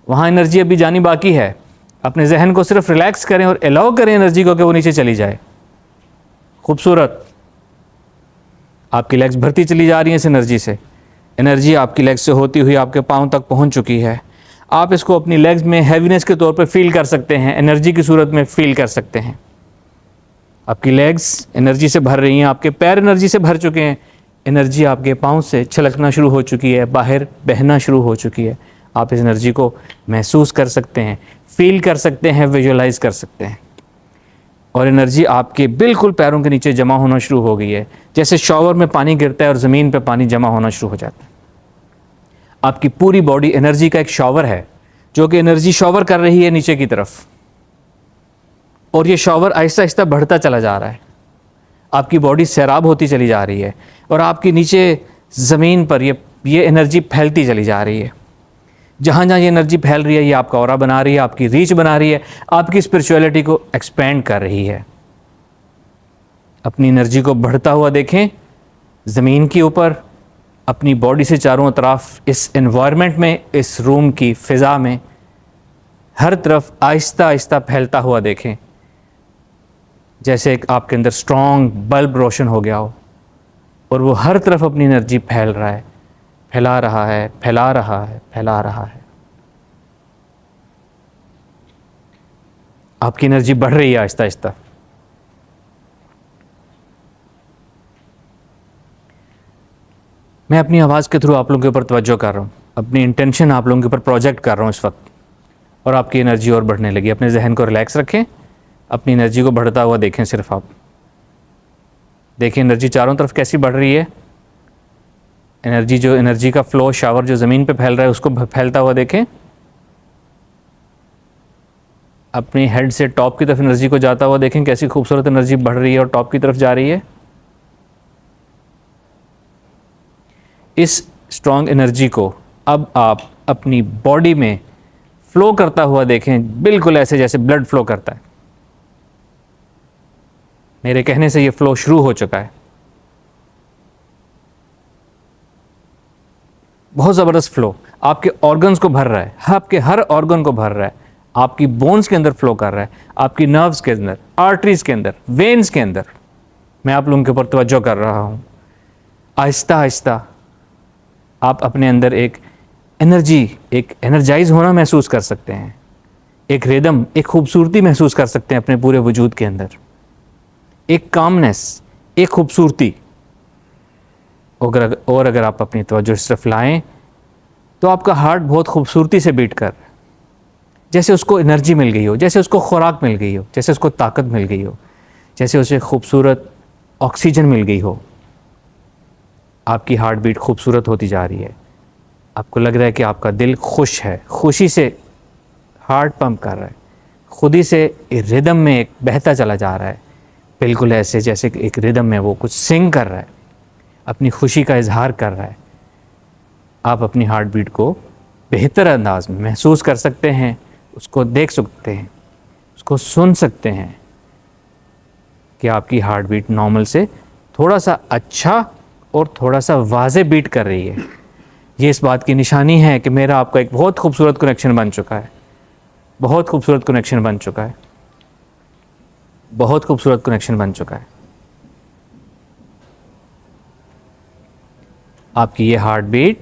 A: वहाँ एनर्जी अभी जानी बाकी है। अपने जहन को सिर्फ रिलैक्स करें और अलाउ करें एनर्जी को कि वो नीचे चली जाए। खूबसूरत। आपकी लेग्स भरती चली जा रही हैं इस एनर्जी से। एनर्जी आपकी लेग्स से होती हुई आपके पाँव तक पहुंच चुकी है। आप इसको अपनी लेग्स में हैवीनेस के तौर पे फील कर सकते हैं, एनर्जी की सूरत में फील कर सकते हैं। आपकी लेग्स एनर्जी से भर रही हैं, आपके पैर एनर्जी से भर चुके हैं, एनर्जी आपके पाँव से छलकना शुरू हो चुकी है, बाहर बहना शुरू हो चुकी है। आप इस एनर्जी को महसूस कर सकते हैं, फील कर सकते हैं, विजुअलाइज कर सकते हैं। और एनर्जी आपके बिल्कुल पैरों के नीचे जमा होना शुरू हो गई है, जैसे शॉवर में पानी गिरता है और ज़मीन पे पानी जमा होना शुरू हो जाता है। आपकी पूरी बॉडी एनर्जी का एक शॉवर है, जो कि एनर्जी शॉवर कर रही है नीचे की तरफ, और ये शॉवर आहिस्ता आहिस्ता बढ़ता चला जा रहा है। आपकी बॉडी सैराब होती चली जा रही है और आपके नीचे ज़मीन पर ये एनर्जी फैलती चली जा रही है। जहाँ जहाँ ये एनर्जी फैल रही है, ये आपका ऑरा बना रही है, आपकी रीच बना रही है, आपकी स्पिरिचुअलिटी को एक्सपेंड कर रही है। अपनी एनर्जी को बढ़ता हुआ देखें ज़मीन के ऊपर, अपनी बॉडी से चारों तरफ, इस एनवायरनमेंट में, इस रूम की फ़िज़ा में, हर तरफ आहिस्ता आहिस्ता फैलता हुआ देखें। जैसे एक आपके अंदर स्ट्रॉन्ग बल्ब रोशन हो गया हो और वो हर तरफ अपनी एनर्जी फैल रहा है, फैला रहा है, फैला रहा है, फैला रहा है। आपकी एनर्जी बढ़ रही है आहिस्ता आहिस्ता। मैं अपनी आवाज़ के थ्रू आप लोगों के ऊपर तवज्जो कर रहा हूँ, अपनी इंटेंशन आप लोगों के ऊपर प्रोजेक्ट कर रहा हूँ इस वक्त, और आपकी एनर्जी और बढ़ने लगी। अपने जहन को रिलैक्स रखें, अपनी एनर्जी को बढ़ता हुआ देखें। सिर्फ आप देखिए एनर्जी चारों तरफ कैसी बढ़ रही है। एनर्जी का फ्लो, शावर जो ज़मीन पे फैल रहा है उसको फैलता हुआ देखें। अपनी हेड से टॉप की तरफ एनर्जी को जाता हुआ देखें, कैसी खूबसूरत एनर्जी बढ़ रही है और टॉप की तरफ जा रही है। इस स्ट्रॉन्ग एनर्जी को अब आप अपनी बॉडी में फ्लो करता हुआ देखें, बिल्कुल ऐसे जैसे ब्लड फ्लो करता है। मेरे कहने से ये फ्लो शुरू हो चुका है। बहुत ज़बरदस्त फ्लो आपके ऑर्गन्स को भर रहा है, आपके हर ऑर्गन को भर रहा है, आपकी बोन्स के अंदर फ्लो कर रहा है, आपकी नर्व्स के अंदर, आर्टरीज के अंदर, वेन्स के अंदर। मैं आप लोगों के ऊपर तवज्जो कर रहा हूँ। आहिस्ता आहिस्ता आप अपने अंदर एक एनर्जी, एक एनर्जाइज होना महसूस कर सकते हैं, एक रिदम, एक खूबसूरती महसूस कर सकते हैं अपने पूरे वजूद के अंदर, एक कामनेस, एक खूबसूरती। और अगर आप अपनी तवज्जो इस तरफ लाएँ तो आपका हार्ट बहुत खूबसूरती से बीट कर रहा है, जैसे उसको एनर्जी मिल गई हो, जैसे उसको खुराक मिल गई हो, जैसे उसको ताकत मिल गई हो, जैसे उसे खूबसूरत ऑक्सीजन मिल गई हो। आपकी हार्ट बीट खूबसूरत होती जा रही है। आपको लग रहा है कि आपका दिल खुश है, खुशी से हार्ट पंप कर रहा है, खुद ही से रिदम में एक बहता चला जा रहा है, बिल्कुल ऐसे जैसे एक रिदम में वो कुछ सिंग कर रहा है, अपनी खुशी का इजहार कर रहा है। आप अपनी हार्ट बीट को बेहतर अंदाज में महसूस कर सकते हैं, उसको देख सकते हैं, उसको सुन सकते हैं कि आपकी हार्ट बीट नॉर्मल से थोड़ा सा अच्छा और थोड़ा सा वाज़े बीट कर रही है। ये इस बात की निशानी है कि मेरा आपका एक बहुत खूबसूरत कनेक्शन बन चुका है, बहुत खूबसूरत कनेक्शन बन चुका है, बहुत खूबसूरत कनेक्शन बन चुका है। आपकी ये हार्ट बीट,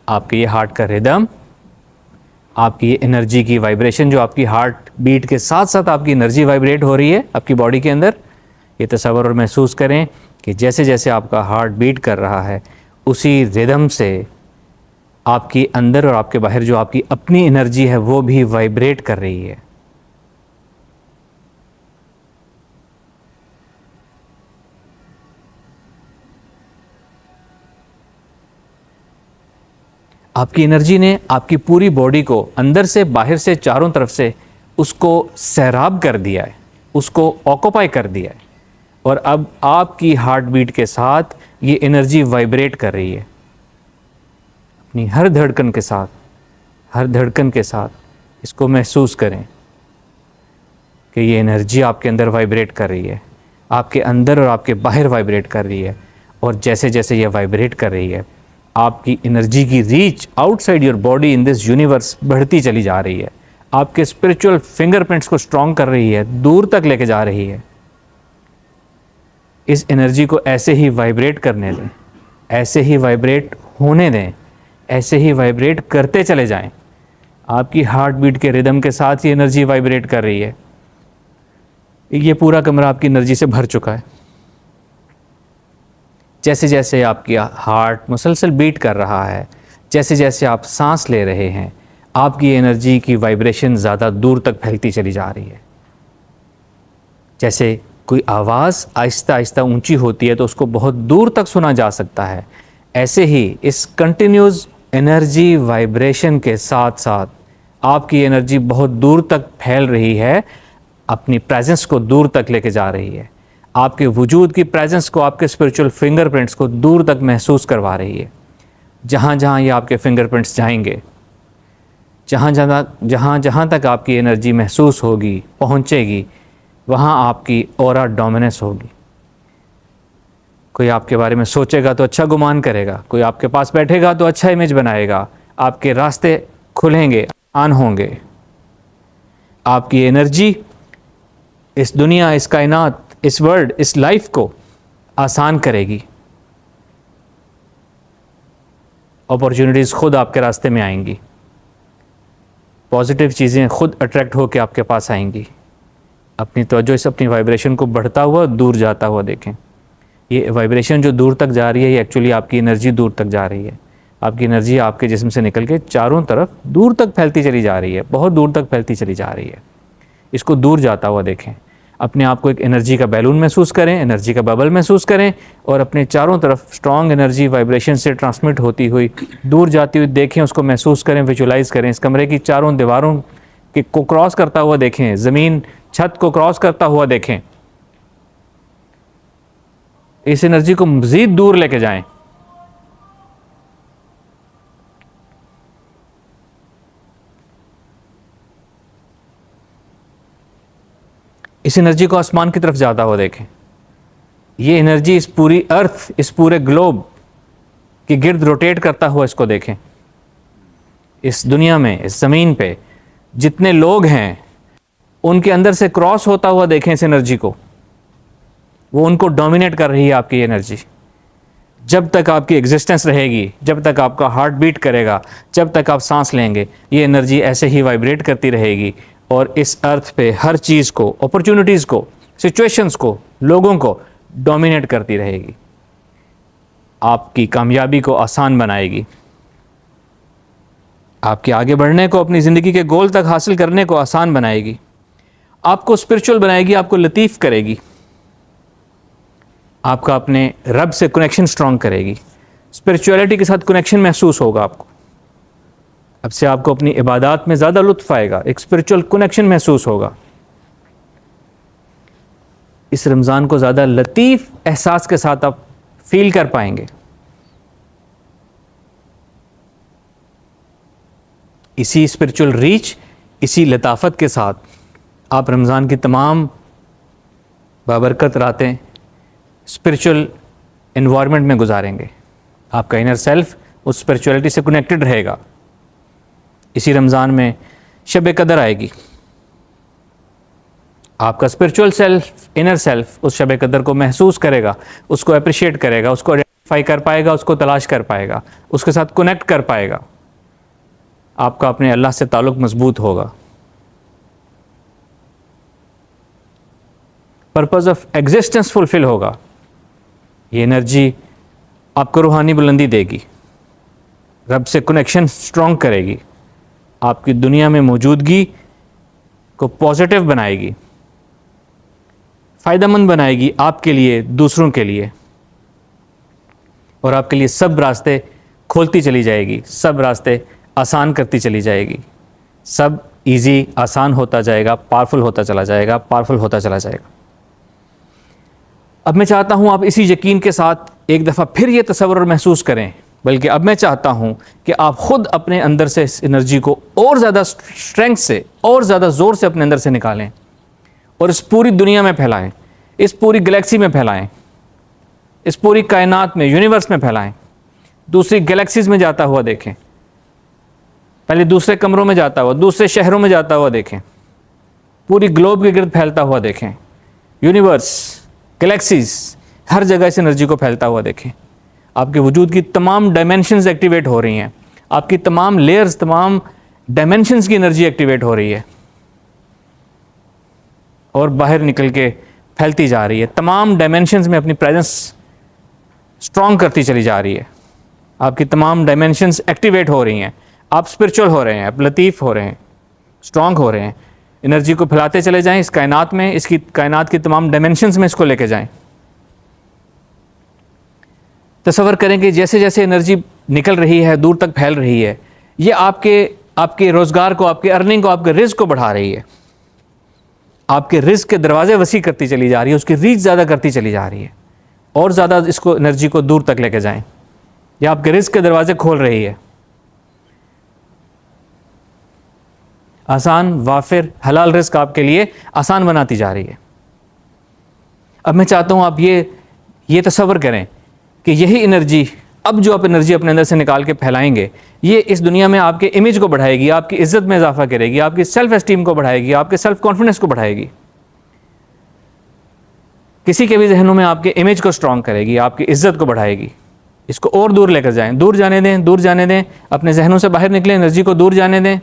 A: आपके ये हार्ट का रिदम, आपकी ये एनर्जी की वाइब्रेशन, जो आपकी हार्ट बीट के साथ साथ आपकी एनर्जी वाइब्रेट हो रही है आपकी बॉडी के अंदर, ये तसव्वुर और महसूस करें कि जैसे जैसे आपका हार्ट बीट कर रहा है उसी रिदम से आपकी अंदर और आपके बाहर जो आपकी अपनी एनर्जी है वो भी वाइब्रेट कर रही है। आपकी एनर्जी ने आपकी पूरी बॉडी को अंदर से बाहर से चारों तरफ से उसको सैराब कर दिया है, उसको ऑक्यूपाई कर दिया है, और अब आपकी हार्ट बीट के साथ ये एनर्जी वाइब्रेट कर रही है। अपनी हर धड़कन के साथ, हर धड़कन के साथ इसको महसूस करें कि ये एनर्जी आपके अंदर वाइब्रेट कर रही है, आपके अंदर और आपके बाहर वाइब्रेट कर रही है। और जैसे जैसे ये वाइब्रेट कर रही है आपकी एनर्जी की reach outside your body in this universe बढ़ती चली जा रही है, आपके स्पिरिचुअल फिंगरप्रिंट्स को स्ट्रॉन्ग कर रही है, दूर तक लेके जा रही है। इस एनर्जी को ऐसे ही वाइब्रेट करने दें, ऐसे ही वाइब्रेट होने दें, ऐसे ही वाइब्रेट करते चले जाएं। आपकी हार्ट बीट के रिदम के साथ ही एनर्जी वाइब्रेट कर रही है। ये पूरा कमरा आपकी एनर्जी से भर चुका है। जैसे जैसे आपकी हार्ट मुसलसल बीट कर रहा है, जैसे जैसे आप सांस ले रहे हैं, आपकी एनर्जी की वाइब्रेशन ज़्यादा दूर तक फैलती चली जा रही है। जैसे कोई आवाज़ आहिस्ता आहिस्ता ऊंची होती है तो उसको बहुत दूर तक सुना जा सकता है, ऐसे ही इस कंटिन्यूस एनर्जी वाइब्रेशन के साथ साथ आपकी एनर्जी बहुत दूर तक फैल रही है, अपनी प्रेजेंस को दूर तक लेके जा रही है, आपके वजूद की प्रेजेंस को, आपके स्पिरिचुअल फिंगरप्रिंट्स को दूर तक महसूस करवा रही है। जहाँ जहाँ ये आपके फिंगरप्रिंट्स जाएंगे, जहाँ जहाँ तक आपकी एनर्जी महसूस होगी, पहुँचेगी, वहाँ आपकी ऑरा डोमिनेंस होगी। कोई आपके बारे में सोचेगा तो अच्छा गुमान करेगा, कोई आपके पास बैठेगा तो अच्छा इमेज बनाएगा, आपके रास्ते खुलेंगे, आसान होंगे। आपकी एनर्जी इस दुनिया, इस कायनात, इस वर्ल्ड, इस लाइफ को आसान करेगी। अपॉर्चुनिटीज़ खुद आपके रास्ते में आएंगी, पॉजिटिव चीज़ें खुद अट्रैक्ट होकर आपके पास आएंगी। अपनी तवज्जो इस अपनी वाइब्रेशन को बढ़ता हुआ दूर जाता हुआ देखें। ये वाइब्रेशन जो दूर तक जा रही है, ये एक्चुअली आपकी एनर्जी दूर तक जा रही है। आपकी एनर्जी आपके जिस्म से निकल के चारों तरफ दूर तक फैलती चली जा रही है, बहुत दूर तक फैलती चली जा रही है। इसको दूर जाता हुआ देखें। अपने आप को एक एनर्जी का बैलून महसूस करें, एनर्जी का बबल महसूस करें, और अपने चारों तरफ स्ट्रॉन्ग एनर्जी वाइब्रेशन से ट्रांसमिट होती हुई दूर जाती हुई देखें, उसको महसूस करें, विजुलाइज करें। इस कमरे की चारों दीवारों को क्रॉस करता हुआ देखें, ज़मीन छत को क्रॉस करता हुआ देखें। इस एनर्जी को मज़ीद दूर लेके जाएं। इस एनर्जी को आसमान की तरफ जाता हुआ देखें। ये एनर्जी इस पूरी अर्थ, इस पूरे ग्लोब के गिर्द रोटेट करता हुआ इसको देखें। इस दुनिया में, इस ज़मीन पे जितने लोग हैं, उनके अंदर से क्रॉस होता हुआ देखें इस एनर्जी को। वो उनको डोमिनेट कर रही है आपकी एनर्जी। जब तक आपकी एग्जिस्टेंस रहेगी, जब तक आपका हार्ट बीट करेगा, जब तक आप सांस लेंगे, ये एनर्जी ऐसे ही वाइब्रेट करती रहेगी और इस अर्थ पे हर चीज़ को, अपॉर्चुनिटीज़ को, सिचुएशंस को, लोगों को डोमिनेट करती रहेगी। आपकी कामयाबी को आसान बनाएगी, आपके आगे बढ़ने को, अपनी ज़िंदगी के गोल तक हासिल करने को आसान बनाएगी, आपको स्पिरिचुअल बनाएगी, आपको लतीफ़ करेगी, आपका अपने रब से कनेक्शन स्ट्रॉन्ग करेगी। स्पिरिचुअलिटी के साथ कनेक्शन महसूस होगा आपको। अब से आपको अपनी इबादत में ज़्यादा लुत्फ़ आएगा, एक स्पिरिचुअल कनेक्शन महसूस होगा। इस रमज़ान को ज़्यादा लतीफ़ एहसास के साथ आप फील कर पाएंगे। इसी स्पिरिचुअल रीच, इसी लताफत के साथ आप रमज़ान की तमाम बाबरकत रातें स्पिरिचुअल एनवायरनमेंट में गुजारेंगे। आपका इनर सेल्फ उस स्पिरिचुअलिटी से कनेक्टेड रहेगा। इसी रमज़ान में शब कदर आएगी। आपका स्पिरिचुअल सेल्फ, इनर सेल्फ उस शब कदर को महसूस करेगा, उसको अप्रिशिएट करेगा, उसको आइडेंटिफाई कर पाएगा, उसको तलाश कर पाएगा, उसके साथ कनेक्ट कर पाएगा। आपका अपने अल्लाह से ताल्लुक़ मजबूत होगा। पर्पज़ ऑफ एग्जिस्टेंस फुलफिल होगा। ये एनर्जी आपको रूहानी बुलंदी देगी, रब से कनेक्शन स्ट्रॉन्ग करेगी, आपकी दुनिया में मौजूदगी को पॉजिटिव बनाएगी, फ़ायदेमंद बनाएगी आपके लिए, दूसरों के लिए, और आपके लिए सब रास्ते खोलती चली जाएगी, सब रास्ते आसान करती चली जाएगी, सब इजी आसान होता जाएगा, पावरफुल होता चला जाएगा, पावरफुल होता चला जाएगा। अब मैं चाहता हूँ आप इसी यकीन के साथ एक दफ़ा फिर ये तसव्वुर और महसूस करें, बल्कि अब मैं चाहता हूँ कि आप ख़ुद अपने अंदर से इस एनर्जी को और ज़्यादा स्ट्रेंथ से और ज़्यादा ज़ोर से अपने अंदर से निकालें और इस पूरी दुनिया में फैलाएं, इस पूरी गैलेक्सी में फैलाएं, इस पूरी कायनात में, यूनिवर्स में फैलाएं। दूसरी गैलेक्सीज़ में जाता हुआ देखें, पहले दूसरे कमरों में जाता हुआ, दूसरे शहरों में जाता हुआ देखें, पूरी ग्लोब के गिर्द फैलता हुआ देखें। यूनिवर्स, गैलेक्सीज़, हर जगह इस एनर्जी को फैलता हुआ देखें। आपके वजूद की तमाम डायमेंशंस एक्टिवेट हो रही हैं, आपकी तमाम लेयर्स, तमाम डायमेंशंस की एनर्जी एक्टिवेट हो रही है और बाहर निकल के फैलती जा रही है। तमाम डायमेंशंस में अपनी प्रेजेंस स्ट्रॉन्ग करती चली जा रही है। आपकी तमाम डायमेंशंस एक्टिवेट हो रही हैं, आप स्पिरिचुअल हो रहे हैं, आप लतीफ़ हो रहे हैं, स्ट्रॉन्ग हो रहे हैं। एनर्जी को फैलाते चले जाएं इस कायनात में, इसकी कायनात की तमाम डायमेंशंस में इसको लेके जाएं। तसव्वुर करें कि जैसे जैसे एनर्जी निकल रही है, दूर तक फैल रही है, ये आपके रोज़गार को, आपके अर्निंग को, आपके रिज़्क़ को बढ़ा रही है, आपके रिज़्क़ के दरवाजे वसी करती चली जा रही है, उसकी रीच ज़्यादा करती चली जा रही है। और ज़्यादा इसको, एनर्जी को दूर तक लेके जाएं, या आपके रिज़्क़ के दरवाजे खोल रही है। आसान, वाफिर, हलाल रिज़्क़ आपके लिए आसान बनाती जा रही है। अब मैं चाहता हूँ आप ये तसव्वुर करें कि यही एनर्जी, अब जो आप एनर्जी अपने अंदर से निकाल के फैलाएंगे, ये इस दुनिया में आपके इमेज को बढ़ाएगी, आपकी इज़्ज़त में इजाफा करेगी, आपकी सेल्फ एस्टीम को बढ़ाएगी, आपके सेल्फ कॉन्फिडेंस को बढ़ाएगी। किसी के भी जहनों में आपके इमेज को स्ट्रॉन्ग करेगी, आपकी इज्जत को बढ़ाएगी। इसको और दूर लेकर जाएं, दूर जाने दें, दूर जाने दें, अपने जहनों से बाहर निकलें, एनर्जी को दूर जाने दें,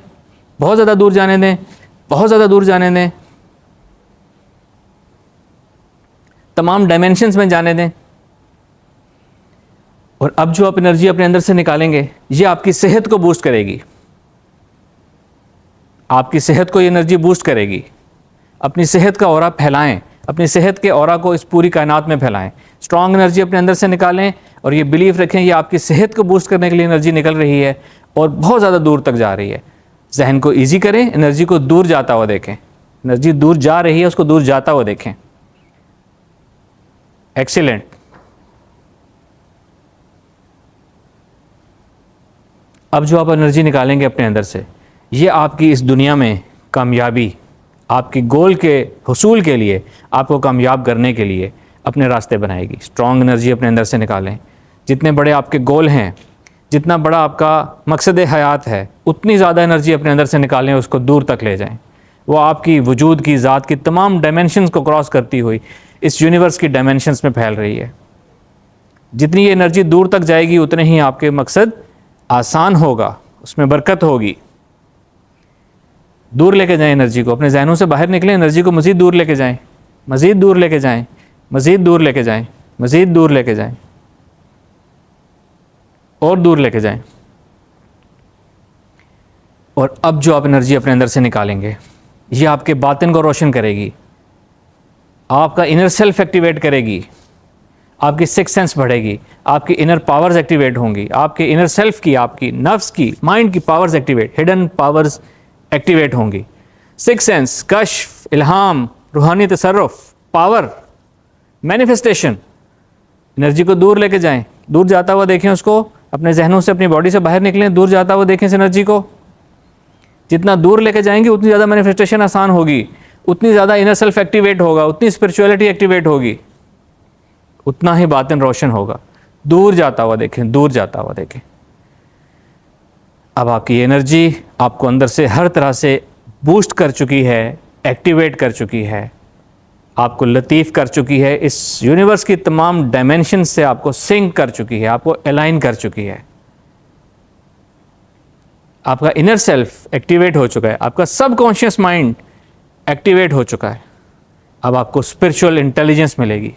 A: बहुत ज़्यादा दूर जाने दें, बहुत ज़्यादा दूर जाने दें, तमाम डायमेंशंस में जाने दें। और अब जो आप एनर्जी अपने अंदर से निकालेंगे, ये आपकी सेहत को बूस्ट करेगी, आपकी सेहत को ये एनर्जी बूस्ट करेगी। अपनी सेहत का ऑरा फैलाएं, अपनी सेहत के ऑरा को इस पूरी कायनात में फैलाएं। स्ट्रॉन्ग एनर्जी अपने अंदर से निकालें और ये बिलीव रखें ये आपकी सेहत को बूस्ट करने के लिए एनर्जी निकल रही है और बहुत ज़्यादा दूर तक जा रही है। जहन को ईजी करें, एनर्जी को दूर जाता हुआ देखें। एनर्जी दूर जा रही है, उसको दूर जाता हुआ देखें। एक्सीलेंट। अब जो आप एनर्जी निकालेंगे अपने अंदर से, ये आपकी इस दुनिया में कामयाबी, आपकी गोल के हुसूल के लिए, आपको कामयाब करने के लिए अपने रास्ते बनाएगी। स्ट्रॉन्ग एनर्जी अपने अंदर से निकालें। जितने बड़े आपके गोल हैं, जितना बड़ा आपका मकसद हयात है, उतनी ज़्यादा एनर्जी अपने अंदर से निकालें, उसको दूर तक ले जाएं। वो आपकी वजूद की, ज़ात की तमाम डायमेंशंस को क्रॉस करती हुई इस यूनिवर्स की डायमेंशंस में फैल रही है। जितनी ये एनर्जी दूर तक जाएगी, उतने ही आपके मकसद आसान होगा, उसमें बरकत होगी। दूर लेके जाएं एनर्जी को, अपने जहनों से बाहर निकलें, एनर्जी को मज़ीद दूर लेके जाएं, मज़ीद दूर लेके जाएं, मज़ीद दूर लेके जाएं, मज़ीद दूर लेके जाएं और दूर लेके जाएं। और अब जो आप एनर्जी अपने अंदर से निकालेंगे, ये आपके बातिन को रोशन करेगी, आपका इनर सेल्फ एक्टिवेट करेगी, आपकी सिक्स सेंस बढ़ेगी, आपकी इनर पावर्स एक्टिवेट होंगी, आपके इनर सेल्फ की, आपकी नफ्स की, माइंड की powers activate, hidden powers activate होंगी। सिक्स सेंस, कश्फ, इल्हाम, रूहानी तसर्रुफ, पावर, मैनिफेस्टेशन। एनर्जी को दूर लेके जाएं, दूर जाता हुआ देखें उसको, अपने जहनों से, अपनी बॉडी से बाहर निकलें, दूर जाता हुआ देखें इस एनर्जी को। जितना दूर लेके जाएंगे उतनी ज़्यादा मैनिफेस्टेशन आसान होगी, उतनी ज़्यादा इनर सेल्फ एक्टिवेट होगा, उतनी स्पिरिचुअलिटी एक्टिवेट होगी, उतना ही बातिन रोशन होगा। दूर जाता हुआ देखें, दूर जाता हुआ देखें। अब आपकी एनर्जी आपको अंदर से हर तरह से बूस्ट कर चुकी है, एक्टिवेट कर चुकी है, आपको लतीफ़ कर चुकी है, इस यूनिवर्स की तमाम डायमेंशन से आपको सिंक कर चुकी है, आपको अलाइन कर चुकी है। आपका इनर सेल्फ एक्टिवेट हो चुका है, आपका सबकॉन्शियस माइंड एक्टिवेट हो चुका है। अब आपको स्पिरिचुअल इंटेलिजेंस मिलेगी,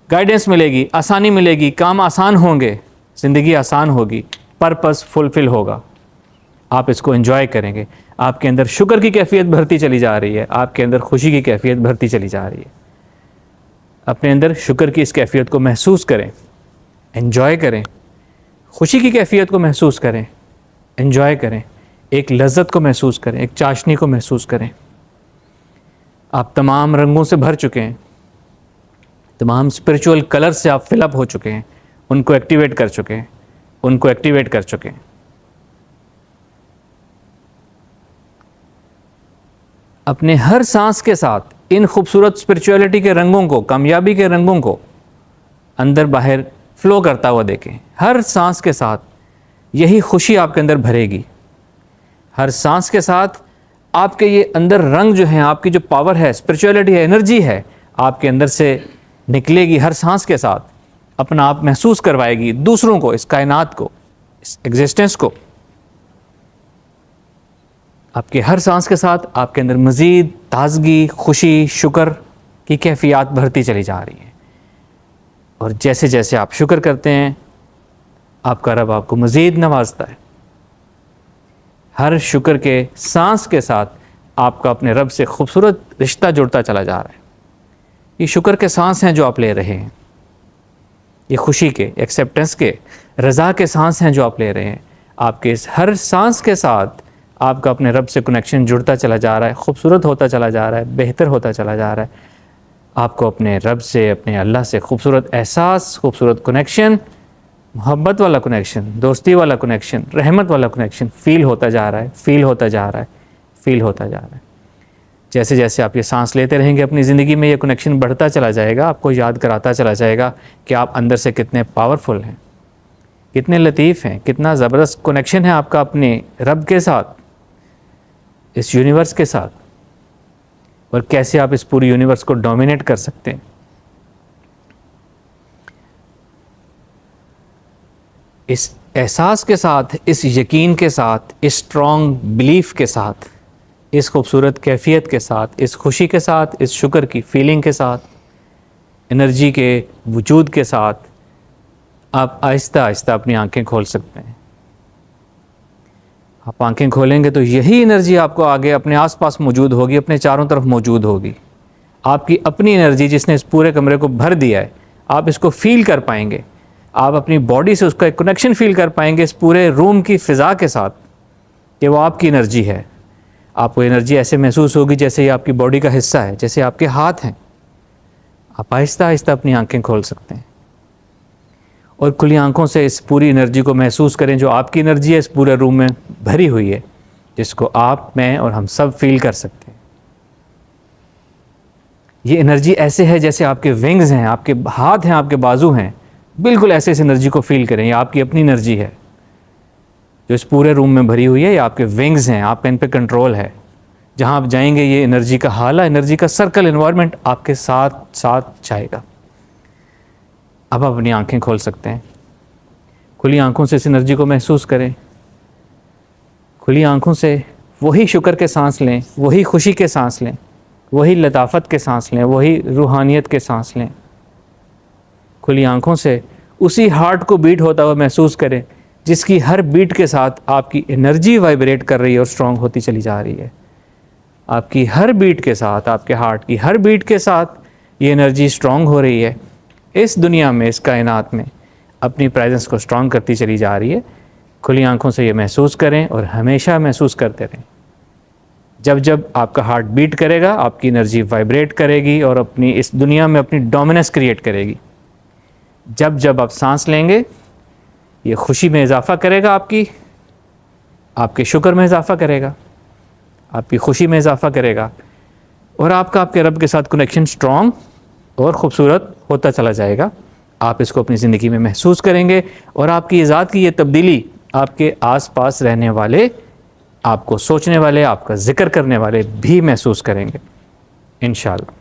A: गाइडेंस मिलेगी, आसानी मिलेगी, काम आसान होंगे, ज़िंदगी आसान होगी, पर्पस फुलफिल होगा। आप इसको एंजॉय करेंगे। आपके अंदर शुक्र की कैफियत भरती चली जा रही है, आपके अंदर खुशी की कैफियत भरती चली जा रही है। अपने अंदर शुक्र की इस कैफियत को महसूस करें, एंजॉय करें, खुशी की कैफियत को महसूस करें, एंजॉय करें, एक लज्जत को महसूस करें, एक चाशनी को महसूस करें। आप तमाम रंगों से भर चुके हैं, तमाम स्पिरिचुअल कलर से आप फिलअप हो चुके हैं, उनको एक्टिवेट कर चुके हैं, उनको एक्टिवेट कर चुके हैं। अपने हर सांस के साथ इन खूबसूरत स्पिरिचुअलिटी के रंगों को, कामयाबी के रंगों को अंदर बाहर फ्लो करता हुआ देखें। हर सांस के साथ यही खुशी आपके अंदर भरेगी। हर सांस के साथ आपके ये अंदर रंग जो हैं, आपकी जो पावर है, स्पिरिचुअलिटी है, एनर्जी है, आपके अंदर से निकलेगी। हर सांस के साथ अपना आप महसूस करवाएगी दूसरों को, इस कायनात को, इस एग्जिस्टेंस को। आपके हर सांस के साथ आपके अंदर मज़ीद ताजगी, खुशी, शुक्र की कैफियत भरती चली जा रही है। और जैसे जैसे आप शुक्र करते हैं, आपका रब आपको मज़ीद नवाजता है। हर शुक्र के सांस के साथ आपका अपने रब से खूबसूरत रिश्ता जुड़ता चला जा रहा है। ये शुक्र के सांस हैं जो आप ले रहे हैं, ये खुशी के, एक्सेप्टेंस के, रज़ा के सांस हैं जो आप ले रहे हैं। आपके इस हर सांस के साथ आपका अपने रब से कनेक्शन जुड़ता चला जा रहा है, खूबसूरत होता चला जा रहा है, बेहतर होता चला जा रहा है। आपको अपने रब से, अपने अल्लाह से खूबसूरत एहसास, खूबसूरत कनेक्शन, मोहब्बत वाला कनेक्शन, दोस्ती वाला कनेक्शन, रहमत वाला कनेक्शन फ़ील होता जा रहा है, फ़ील होता जा रहा है, फ़ील होता जा रहा है। जैसे जैसे आप ये सांस लेते रहेंगे अपनी ज़िंदगी में, ये कनेक्शन बढ़ता चला जाएगा, आपको याद कराता चला जाएगा कि आप अंदर से कितने पावरफुल हैं, कितने लतीफ़ हैं, कितना ज़बरदस्त कनेक्शन है आपका अपने रब के साथ, इस यूनिवर्स के साथ, और कैसे आप इस पूरी यूनिवर्स को डोमिनेट कर सकते हैं। इस एहसास के साथ, इस यकीन के साथ, इस स्ट्रॉन्ग बिलीफ के साथ, इस खूबसूरत कैफियत के साथ, इस खुशी के साथ, इस शुक्र की फीलिंग के साथ, एनर्जी के वजूद के साथ आप आहिस्ता आहिस्ता अपनी आंखें खोल सकते हैं। आप आंखें खोलेंगे तो यही एनर्जी आपको आगे अपने आसपास मौजूद होगी, अपने चारों तरफ मौजूद होगी। आपकी अपनी एनर्जी जिसने इस पूरे कमरे को भर दिया है, आप इसको फील कर पाएंगे। आप अपनी बॉडी से उसका एक कनेक्शन फील कर पाएंगे इस पूरे रूम की फ़िज़ा के साथ कि वो आपकी एनर्जी है। आपको एनर्जी ऐसे महसूस होगी जैसे ये आपकी बॉडी का हिस्सा है, जैसे आपके हाथ हैं। आप आहिस्ता आहिस्ता अपनी आंखें खोल सकते हैं और खुली आंखों से इस पूरी एनर्जी को महसूस करें जो आपकी एनर्जी है, इस पूरे रूम में भरी हुई है, जिसको आप, मैं और हम सब फील कर सकते हैं। ये एनर्जी ऐसे है जैसे आपके विंग्स हैं, आपके हाथ हैं, आपके बाजू हैं। बिल्कुल ऐसे इस एनर्जी को फील करें। ये आपकी अपनी एनर्जी है जो इस पूरे रूम में भरी हुई है। ये आपके विंग्स हैं, आपका इन पे कंट्रोल है। जहाँ आप जाएंगे ये एनर्जी का हाला, एनर्जी का सर्कल, एनवायरनमेंट आपके साथ साथ जाएगा। अब आप अपनी आंखें खोल सकते हैं। खुली आंखों से इस एनर्जी को महसूस करें। खुली आंखों से वही शुक्र के सांस लें, वही खुशी के सांस लें, वही लताफत के सांस लें, वही रूहानियत के सांस लें। खुली आंखों से उसी हार्ट को बीट होता हुआ महसूस करें जिसकी हर बीट के साथ आपकी एनर्जी वाइब्रेट कर रही है और स्ट्रॉन्ग होती चली जा रही है। आपकी हर बीट के साथ, आपके हार्ट की हर बीट के साथ ये एनर्जी स्ट्रॉन्ग हो रही है। इस दुनिया में, इस कायनात में अपनी प्रेजेंस को स्ट्रॉन्ग करती चली जा रही है। खुली आंखों से ये महसूस करें और हमेशा महसूस करते रहें। जब जब आपका हार्ट बीट करेगा, आपकी एनर्जी वाइब्रेट करेगी और अपनी इस दुनिया में अपनी डोमिनेंस क्रिएट करेगी। जब जब आप सांस लेंगे, ये खुशी में इजाफ़ा करेगा, आपके शुक्र में इजाफ़ा करेगा, आपकी खुशी में इजाफ़ा करेगा और आपका आपके रब के साथ कनेक्शन स्ट्रॉन्ग और ख़ूबसूरत होता चला जाएगा। आप इसको अपनी ज़िंदगी में महसूस करेंगे और आपकी ज़ात की ये तब्दीली आपके आसपास रहने वाले, आपको सोचने वाले, आपका ज़िक्र करने वाले भी महसूस करेंगे इंशाअल्लाह।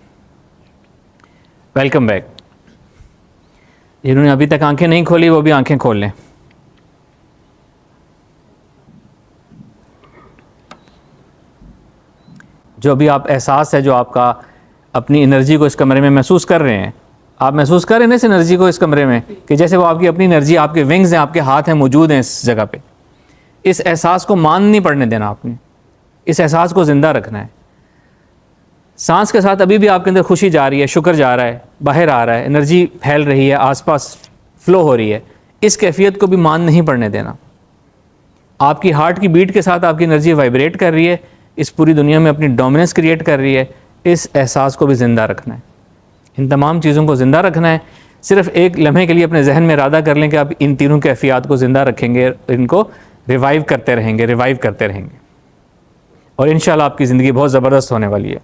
A: Welcome back. जिन्होंने अभी तक आंखें नहीं खोली वो भी आंखें खोल लें। जो अभी आप एहसास है जो आपका अपनी एनर्जी को इस कमरे में महसूस कर रहे हैं, आप महसूस कर रहे हैं ना इस एनर्जी को इस कमरे में कि जैसे वो आपकी अपनी एनर्जी, आपके विंग्स हैं, आपके हाथ हैं, मौजूद हैं इस जगह पे। इस एहसास को मान नहीं पड़ने देना आपने, इस एहसास को ज़िंदा रखना है। सांस के साथ अभी भी आपके अंदर खुशी जा रही है, शुक्र जा रहा है, बाहर आ रहा है, एनर्जी फैल रही है, आसपास फ्लो हो रही है। इस कैफियत को भी मान नहीं पड़ने देना। आपकी हार्ट की बीट के साथ आपकी एनर्जी वाइब्रेट कर रही है, इस पूरी दुनिया में अपनी डोमिनेंस क्रिएट कर रही है। इस एहसास को भी ज़िंदा रखना है। इन तमाम चीज़ों को ज़िंदा रखना है। सिर्फ एक लम्हे के लिए अपने जहन में इरादा कर लें कि आप इन तीनों कैफियत को ज़िंदा रखेंगे, इनको रिवाइव करते रहेंगे और इंशाल्लाह आपकी ज़िंदगी बहुत ज़बरदस्त होने वाली है।